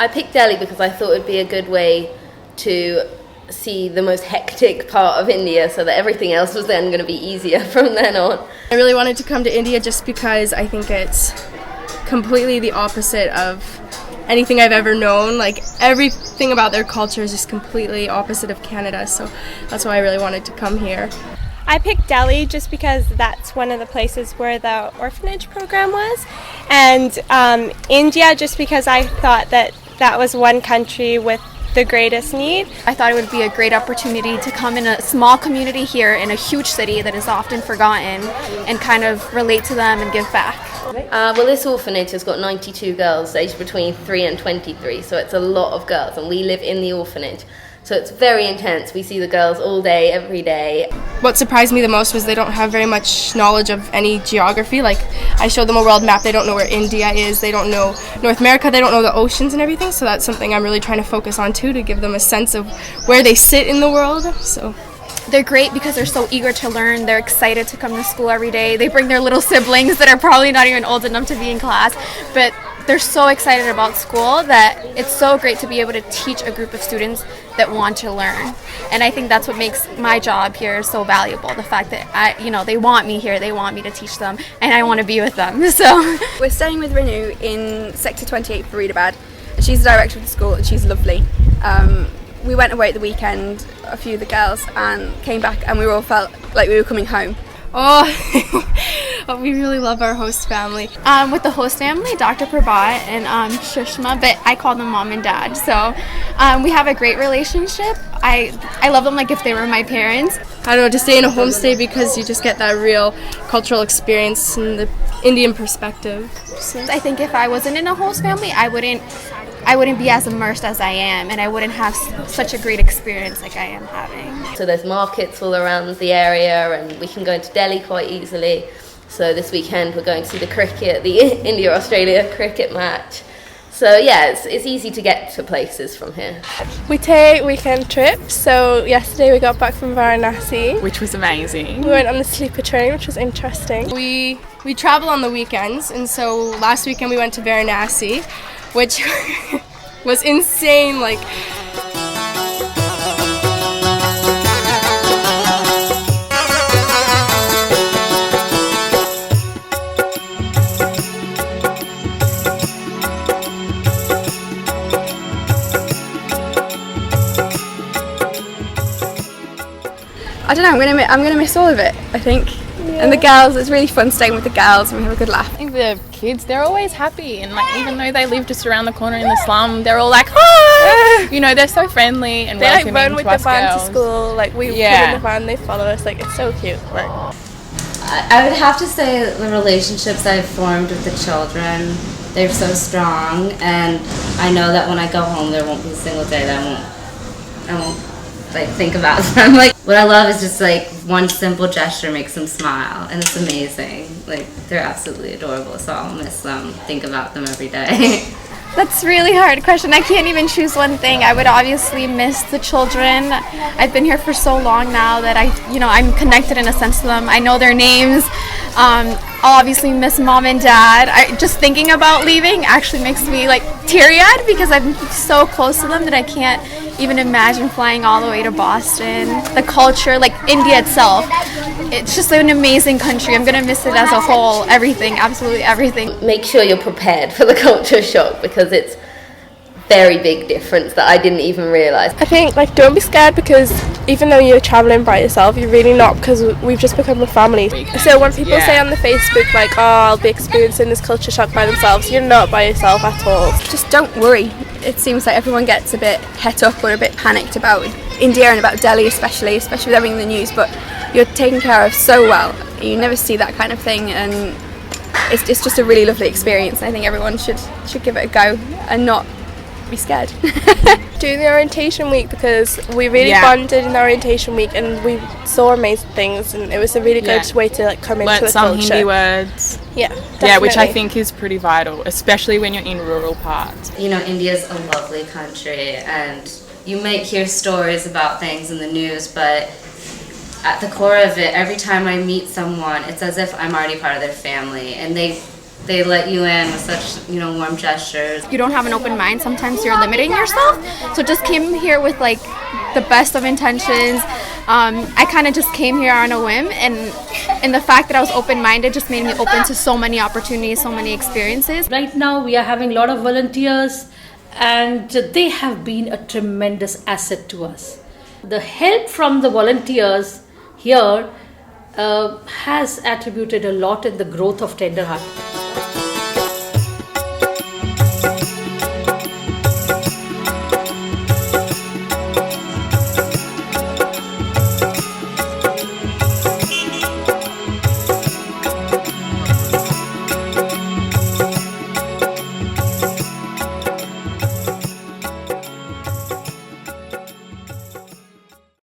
I picked Delhi because I thought it would be a good way to see the most hectic part of India, so that everything else was then going to be easier from then on. I really wanted to come to India just because I think it's completely the opposite of anything I've ever known. Like, everything about their culture is just completely opposite of Canada, so that's why I really wanted to come here. I picked Delhi just because that's one of the places where the orphanage program was, and India just because I thought that was one country with the greatest need. I thought it would be a great opportunity to come in a small community here in a huge city that is often forgotten and kind of relate to them and give back. Well, this orphanage has got 92 girls aged between 3 and 23, so it's a lot of girls, and we live in the orphanage. So it's very intense. We see the girls all day, every day. What surprised me the most was they don't have very much knowledge of any geography. Like, I showed them a world map, they don't know where India is, they don't know North America, they don't know the oceans and everything, so that's something I'm really trying to focus on too, to give them a sense of where they sit in the world. So they're great because they're so eager to learn. They're excited to come to school every day. They bring their little siblings that are probably not even old enough to be in class, but they're so excited about school that it's so great to be able to teach a group of students that want to learn. And I think that's what makes my job here so valuable, the fact that they want me here, they want me to teach them, and I want to be with them. So we're staying with Renu in Sector 28 Faridabad. She's the director of the school and she's lovely. We went away at the weekend, a few of the girls, and came back and we all felt like we were coming home. We really love our host family. With the host family, Dr. Prabhat and Shushma, but I call them mom and dad. So we have a great relationship. I love them like if they were my parents. I don't know, to stay in a homestay because you just get that real cultural experience and the Indian perspective. So I think if I wasn't in a host family, I wouldn't be as immersed as I am, and I wouldn't have such a great experience like I am having. So there's markets all around the area, and we can go into Delhi quite easily. So this weekend we're going to see the cricket, the India-Australia cricket match. So yeah, it's easy to get to places from here. We take weekend trips, so yesterday we got back from Varanasi, which was amazing. We went on the sleeper train, which was interesting. We travel on the weekends, and so last weekend we went to Varanasi, which was insane. Like, I don't know, I'm gonna miss all of it, I think. Yeah. And the girls, it's really fun staying with the girls and we have a good laugh. I think the kids, they're always happy, and like even though they live just around the corner in the slum, they're all like, hi! They're so friendly and welcoming to us girls. They run with the van to school, like we put in the van, they follow us, like it's so cute. Like, I would have to say the relationships I've formed with the children, they're so strong, and I know that when I go home there won't be a single day that I won't think about them. Like, what I love is just like one simple gesture makes them smile, and it's amazing. Like, they're absolutely adorable, so I'll miss them, think about them every day. That's a really hard question. I can't even choose one thing. I would obviously miss the children. I've been here for so long now that I'm connected in a sense to them. I know their names. I'll obviously miss mom and dad. Just thinking about leaving actually makes me like teary-eyed because I'm so close to them that I can't even imagine flying all the way to Boston. The culture, like India itself, it's just an amazing country. I'm gonna miss it as a whole, everything, absolutely everything. Make sure you're prepared for the culture shock because it's very big difference that I didn't even realise. I think don't be scared because even though you're travelling by yourself, you're really not, because we've just become a family. So when people say on the Facebook I'll be experiencing this culture shock by themselves, you're not by yourself at all. Just don't worry. It seems like everyone gets a bit het up or a bit panicked about India and about Delhi especially with everything in the news, but you're taken care of so well. You never see that kind of thing, and it's just a really lovely experience. I think everyone should give it a go and not be scared. Doing the orientation week, because we really bonded in the orientation week and we saw amazing things, and it was a really good way to come into the some culture. Hindi words. Yeah, definitely. Yeah, which I think is pretty vital, especially when you're in rural parts. India's a lovely country, and you might hear stories about things in the news, but at the core of it, every time I meet someone, it's as if I'm already part of their family, and they they let you in with such, warm gestures. You don't have an open mind, sometimes you're limiting yourself. So just came here with like the best of intentions. I kind of just came here on a whim, and the fact that I was open-minded just made me open to so many opportunities, so many experiences. Right now we are having a lot of volunteers, and they have been a tremendous asset to us. The help from the volunteers here has attributed a lot in the growth of Tender Heart.